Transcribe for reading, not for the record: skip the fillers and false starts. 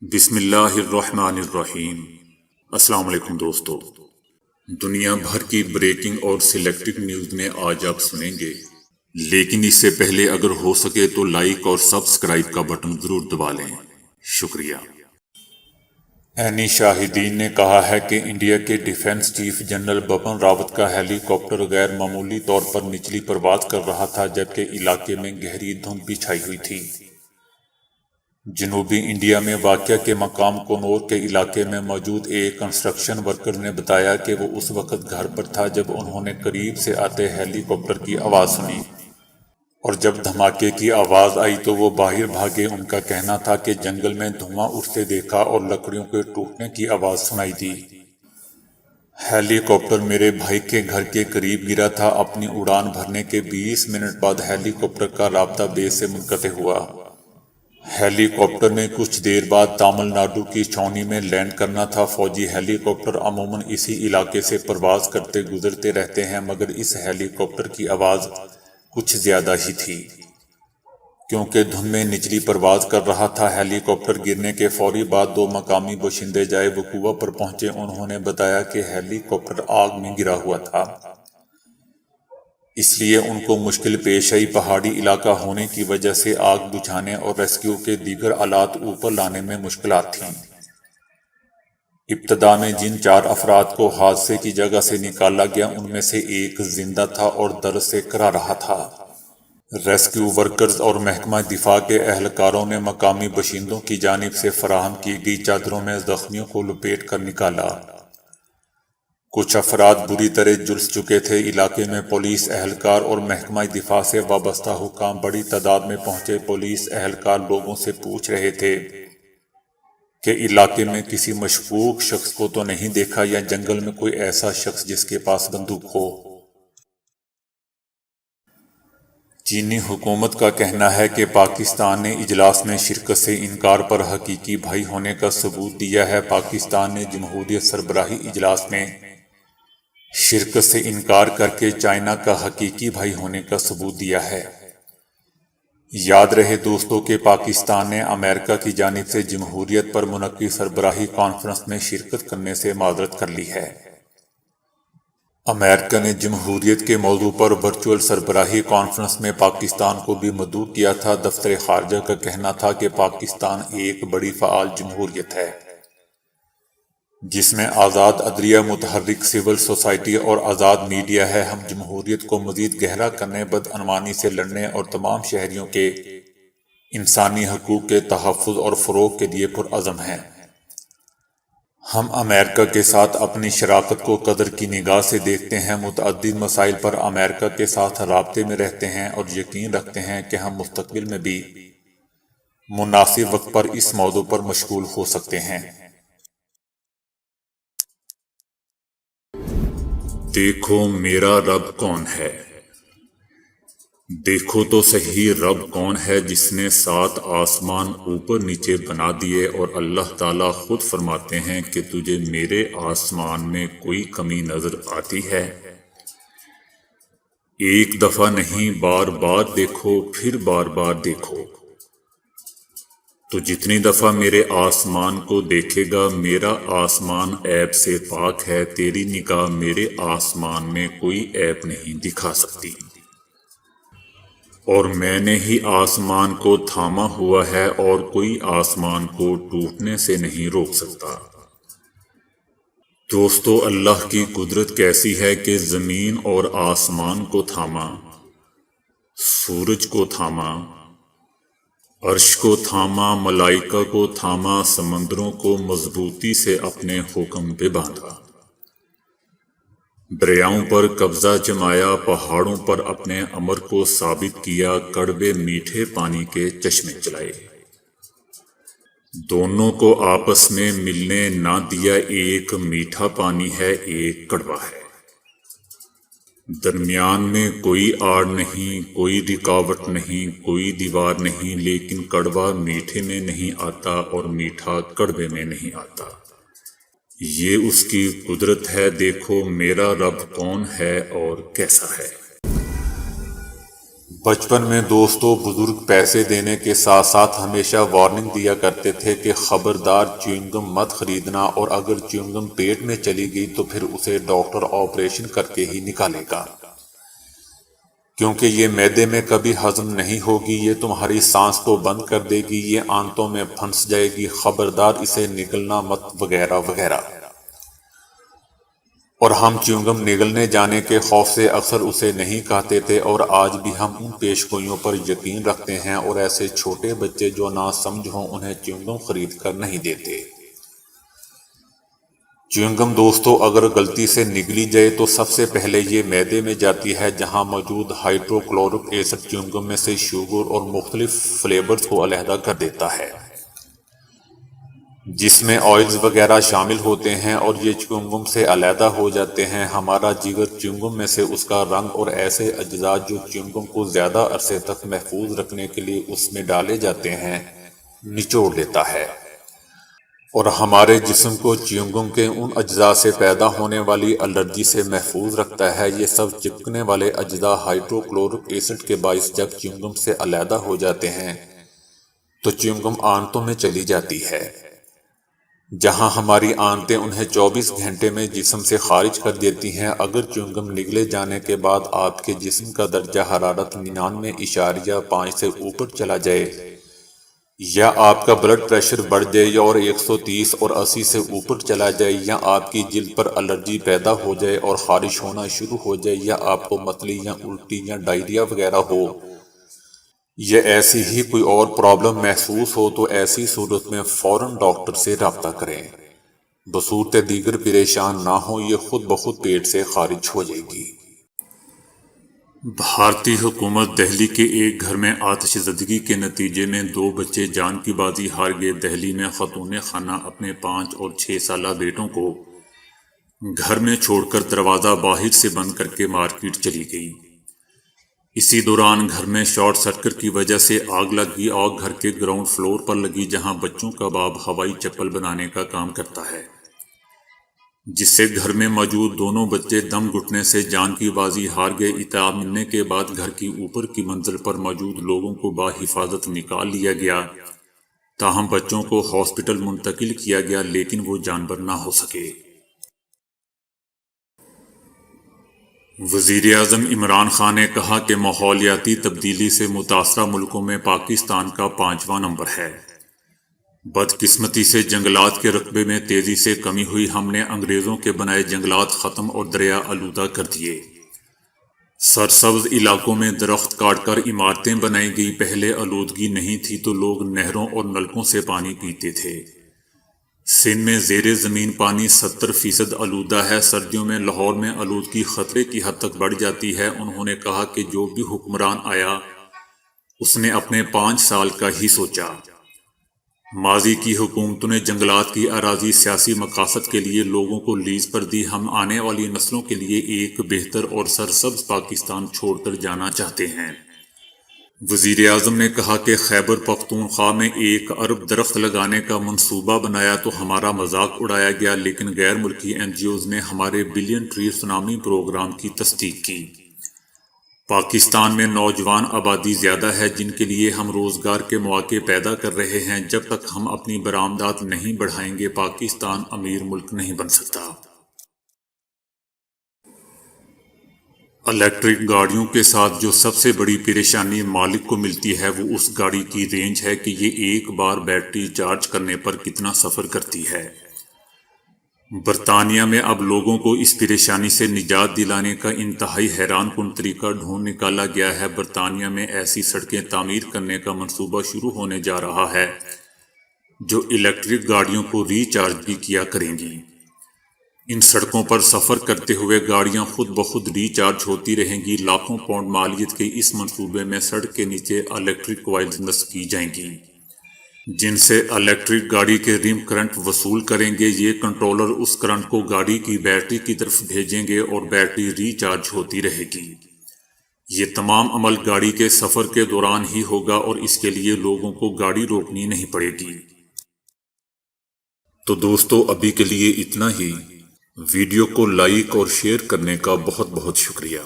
بسم اللہ الرحمن الرحیم۔ السلام علیکم دوستو، دنیا بھر کی بریکنگ اور سلیکٹڈ نیوز میں آج آپ سنیں گے، لیکن اس سے پہلے اگر ہو سکے تو لائک اور سبسکرائب کا بٹن ضرور دبا لیں۔ شکریہ۔ عینی شاہدین نے کہا ہے کہ انڈیا کے defence chief general Bipin Rawat کا ہیلی کاپٹر غیر معمولی طور پر نچلی پرواز کر رہا تھا جبکہ علاقے میں گہری دھند بھی چھائی ہوئی تھی۔ جنوبی انڈیا میں واقعہ کے مقام کنور کے علاقے میں موجود ایک کنسٹرکشن ورکر نے بتایا کہ وہ اس وقت گھر پر تھا جب انہوں نے قریب سے آتے ہیلی کاپٹر کی آواز سنی، اور جب دھماکے کی آواز آئی تو وہ باہر بھاگے۔ ان کا کہنا تھا کہ جنگل میں دھواں اٹھتے دیکھا اور لکڑیوں کے ٹوٹنے کی آواز سنائی دی۔ ہیلی کاپٹر میرے بھائی کے گھر کے قریب گرا تھا۔ اپنی اڑان بھرنے کے 20 منٹ بعد ہیلی کاپٹر کا رابطہ بیس سے منقطع ہوا۔ ہیلی کاپٹر میں کچھ دیر بعد تامل ناڈو کی چھاؤنی میں لینڈ کرنا تھا۔ فوجی ہیلی کاپٹر عموماً اسی علاقے سے پرواز کرتے گزرتے رہتے ہیں، مگر اس ہیلی کاپٹر کی آواز کچھ زیادہ ہی تھی کیونکہ دھند میں نچلی پرواز کر رہا تھا۔ ہیلی کاپٹر گرنے کے فوری بعد 2 مقامی باشندے جائے وقوع پر پہنچے۔ انہوں نے بتایا کہ ہیلی کاپٹر آگ میں گرا ہوا تھا، اس لیے ان کو مشکل پیش آئی۔ پہاڑی علاقہ ہونے کی وجہ سے آگ بجھانے اور ریسکیو کے دیگر آلات اوپر لانے میں مشکلات تھیں۔ ابتدا میں جن 4 افراد کو حادثے کی جگہ سے نکالا گیا ان میں سے ایک زندہ تھا اور درد سے کرا رہا تھا۔ ریسکیو ورکرز اور محکمہ دفاع کے اہلکاروں نے مقامی باشندوں کی جانب سے فراہم کی گئی چادروں میں زخمیوں کو لپیٹ کر نکالا۔ کچھ افراد بری طرح جھلس چکے تھے۔ علاقے میں پولیس اہلکار اور محکمہ دفاع سے وابستہ حکام بڑی تعداد میں پہنچے۔ پولیس اہلکار لوگوں سے پوچھ رہے تھے کہ علاقے میں کسی مشکوک شخص کو تو نہیں دیکھا یا جنگل میں کوئی ایسا شخص جس کے پاس بندوق ہو۔ چینی حکومت کا کہنا ہے کہ پاکستان نے اجلاس میں شرکت سے انکار پر حقیقی بھائی ہونے کا ثبوت دیا ہے۔ پاکستان نے جمہوریت سربراہی اجلاس میں شرکت سے انکار کر کے چائنا کا حقیقی بھائی ہونے کا ثبوت دیا ہے۔ یاد رہے دوستو کہ پاکستان نے امریکہ کی جانب سے جمہوریت پر منعقد سربراہی کانفرنس میں شرکت کرنے سے معذرت کر لی ہے۔ امریکہ نے جمہوریت کے موضوع پر ورچوئل سربراہی کانفرنس میں پاکستان کو بھی مدعو کیا تھا۔ دفتر خارجہ کا کہنا تھا کہ پاکستان ایک بڑی فعال جمہوریت ہے جس میں آزاد عدلیہ، متحرک سول سوسائٹی اور آزاد میڈیا ہے۔ ہم جمہوریت کو مزید گہرا کرنے، بدعنوانی سے لڑنے اور تمام شہریوں کے انسانی حقوق کے تحفظ اور فروغ کے لیے پرعزم ہیں۔ ہم امریکہ کے ساتھ اپنی شراکت کو قدر کی نگاہ سے دیکھتے ہیں، متعدد مسائل پر امریکہ کے ساتھ رابطے میں رہتے ہیں اور یقین رکھتے ہیں کہ ہم مستقبل میں بھی مناسب وقت پر اس موضوع پر مشغول ہو سکتے ہیں۔ دیکھو میرا رب کون ہے، دیکھو تو صحیح رب کون ہے جس نے 7 آسمان اوپر نیچے بنا دیے، اور اللہ تعالیٰ خود فرماتے ہیں کہ تجھے میرے آسمان میں کوئی کمی نظر آتی ہے؟ ایک دفعہ نہیں، بار بار دیکھو، پھر بار بار دیکھو، تو جتنی دفعہ میرے آسمان کو دیکھے گا، میرا آسمان عیب سے پاک ہے، تیری نگاہ میرے آسمان میں کوئی عیب نہیں دکھا سکتی، اور میں نے ہی آسمان کو تھاما ہوا ہے اور کوئی آسمان کو ٹوٹنے سے نہیں روک سکتا۔ دوستو، اللہ کی قدرت کیسی ہے کہ زمین اور آسمان کو تھاما، سورج کو تھاما، عرش کو تھاما، ملائکہ کو تھاما، سمندروں کو مضبوطی سے اپنے حکم پہ باندھا، دریاؤں پر قبضہ جمایا، پہاڑوں پر اپنے امر کو ثابت کیا، کڑوے میٹھے پانی کے چشمے چلائے، دونوں کو آپس میں ملنے نہ دیا، ایک میٹھا پانی ہے، ایک کڑوا ہے، درمیان میں کوئی آڑ نہیں، کوئی رکاوٹ نہیں، کوئی دیوار نہیں، لیکن کڑوا میٹھے میں نہیں آتا اور میٹھا کڑوے میں نہیں آتا۔ یہ اس کی قدرت ہے، دیکھو میرا رب کون ہے اور کیسا ہے۔ بچپن میں دوستوں بزرگ پیسے دینے کے ساتھ ساتھ ہمیشہ وارننگ دیا کرتے تھے کہ خبردار چیونگم مت خریدنا، اور اگر چیونگم پیٹ میں چلی گئی تو پھر اسے ڈاکٹر آپریشن کر کے ہی نکالے گا، کیونکہ یہ معدے میں کبھی ہضم نہیں ہوگی، یہ تمہاری سانس کو بند کر دے گی، یہ آنتوں میں پھنس جائے گی، خبردار اسے نگلنا مت، وغیرہ وغیرہ۔ اور ہم چیونگم نگلنے جانے کے خوف سے اکثر اسے نہیں کھاتے تھے، اور آج بھی ہم ان پیش گوئیوں پر یقین رکھتے ہیں، اور ایسے چھوٹے بچے جو نا سمجھ ہوں انہیں چیونگم خرید کر نہیں دیتے۔ چیونگم دوستو اگر غلطی سے نگلی جائے تو سب سے پہلے یہ معدے میں جاتی ہے، جہاں موجود ہائیڈروکلورک ایسڈ چیونگم میں سے شوگر اور مختلف فلیورز کو علیحدہ کر دیتا ہے، جس میں آئلز وغیرہ شامل ہوتے ہیں، اور یہ چیونگم سے علیحدہ ہو جاتے ہیں۔ ہمارا جگر چیونگم میں سے اس کا رنگ اور ایسے اجزاء جو چیونگم کو زیادہ عرصے تک محفوظ رکھنے کے لیے اس میں ڈالے جاتے ہیں نچوڑ لیتا ہے، اور ہمارے جسم کو چیونگم کے ان اجزاء سے پیدا ہونے والی الرجی سے محفوظ رکھتا ہے۔ یہ سب چپکنے والے اجزاء ہائیڈروکلورک ایسڈ کے باعث جب چیونگم سے علیحدہ ہو جاتے ہیں تو چیونگم آنتوں میں چلی جاتی ہے، جہاں ہماری آنتیں انہیں 24 گھنٹے میں جسم سے خارج کر دیتی ہیں۔ اگر چیونگم نگلے جانے کے بعد آپ کے جسم کا درجہ حرارت 99.5 سے اوپر چلا جائے، یا آپ کا بلڈ پریشر بڑھ جائے اور 130 اور 80 سے اوپر چلا جائے، یا آپ کی جلد پر الرجی پیدا ہو جائے اور خارش ہونا شروع ہو جائے، یا آپ کو متلی یا الٹی یا ڈائریا وغیرہ ہو، یا ایسی ہی کوئی اور پرابلم محسوس ہو، تو ایسی صورت میں فوراً ڈاکٹر سے رابطہ کریں۔ بصورت دیگر پریشان نہ ہو، یہ خود بخود پیٹ سے خارج ہو جائے گی۔ بھارتی حکومت دہلی کے ایک گھر میں آتش زدگی کے نتیجے میں 2 بچے جان کی بازی ہار گئے۔ دہلی میں خاتون خانہ اپنے 5 اور 6 سالہ بیٹوں کو گھر میں چھوڑ کر دروازہ باہر سے بند کر کے مارکیٹ چلی گئی۔ اسی دوران گھر میں شارٹ سرکٹ کی وجہ سے آگ لگ گئی۔ آگ گھر کے گراؤنڈ فلور پر لگی، جہاں بچوں کا باپ ہوائی چپل بنانے کا کام کرتا ہے، جس سے گھر میں موجود دونوں بچے دم گھٹنے سے جان کی بازی ہار گئے۔ اطلاع ملنے کے بعد گھر کی اوپر کی منزل پر موجود لوگوں کو بحفاظت نکال لیا گیا، تاہم بچوں کو ہاسپٹل منتقل کیا گیا، لیکن وہ جانبر نہ ہو سکے۔ وزیراعظم عمران خان نے کہا کہ ماحولیاتی تبدیلی سے متاثرہ ملکوں میں پاکستان کا 5واں نمبر ہے۔ بدقسمتی سے جنگلات کے رقبے میں تیزی سے کمی ہوئی۔ ہم نے انگریزوں کے بنائے جنگلات ختم اور دریا آلودہ کر دیے۔ سرسبز علاقوں میں درخت کاٹ کر عمارتیں بنائی گئی۔ پہلے آلودگی نہیں تھی تو لوگ نہروں اور نلکوں سے پانی پیتے تھے۔ سندھ میں زیر زمین پانی 70% آلودہ ہے۔ سردیوں میں لاہور میں آلودگی خطرے کی حد تک بڑھ جاتی ہے۔ انہوں نے کہا کہ جو بھی حکمران آیا اس نے اپنے 5 سال کا ہی سوچا۔ ماضی کی حکومتوں نے جنگلات کی اراضی سیاسی مقاصد کے لیے لوگوں کو لیز پر دی۔ ہم آنے والی نسلوں کے لیے ایک بہتر اور سرسبز پاکستان چھوڑ کر جانا چاہتے ہیں۔ وزیر اعظم نے کہا کہ خیبر پختونخوا میں 1 ارب درخت لگانے کا منصوبہ بنایا تو ہمارا مذاق اڑایا گیا، لیکن غیر ملکی NGOز نے ہمارے بلین ٹری سونامی پروگرام کی تصدیق کی۔ پاکستان میں نوجوان آبادی زیادہ ہے، جن کے لیے ہم روزگار کے مواقع پیدا کر رہے ہیں۔ جب تک ہم اپنی برآمدات نہیں بڑھائیں گے، پاکستان امیر ملک نہیں بن سکتا۔ الیکٹرک گاڑیوں کے ساتھ جو سب سے بڑی پریشانی مالک کو ملتی ہے وہ اس گاڑی کی رینج ہے کہ یہ ایک بار بیٹری چارج کرنے پر کتنا سفر کرتی ہے۔ برطانیہ میں اب لوگوں کو اس پریشانی سے نجات دلانے کا انتہائی حیران کن طریقہ ڈھونڈ نکالا گیا ہے۔ برطانیہ میں ایسی سڑکیں تعمیر کرنے کا منصوبہ شروع ہونے جا رہا ہے جو الیکٹرک گاڑیوں کو ری چارج بھی کیا کریں گی۔ ان سڑکوں پر سفر کرتے ہوئے گاڑیاں خود بخود ری چارج ہوتی رہیں گی۔ لاکھوں پاؤنڈ مالیت کے اس منصوبے میں سڑک کے نیچے الیکٹرک کوائلز نصب کی جائیں گی، جن سے الیکٹرک گاڑی کے ریم کرنٹ وصول کریں گے۔ یہ کنٹرولر اس کرنٹ کو گاڑی کی بیٹری کی طرف بھیجیں گے اور بیٹری ری چارج ہوتی رہے گی۔ یہ تمام عمل گاڑی کے سفر کے دوران ہی ہوگا اور اس کے لیے لوگوں کو گاڑی روکنی نہیں پڑے گی۔ تو دوستو ابھی کے لیے اتنا ہی۔ ویڈیو کو لائک اور شیئر کرنے کا بہت بہت شکریہ۔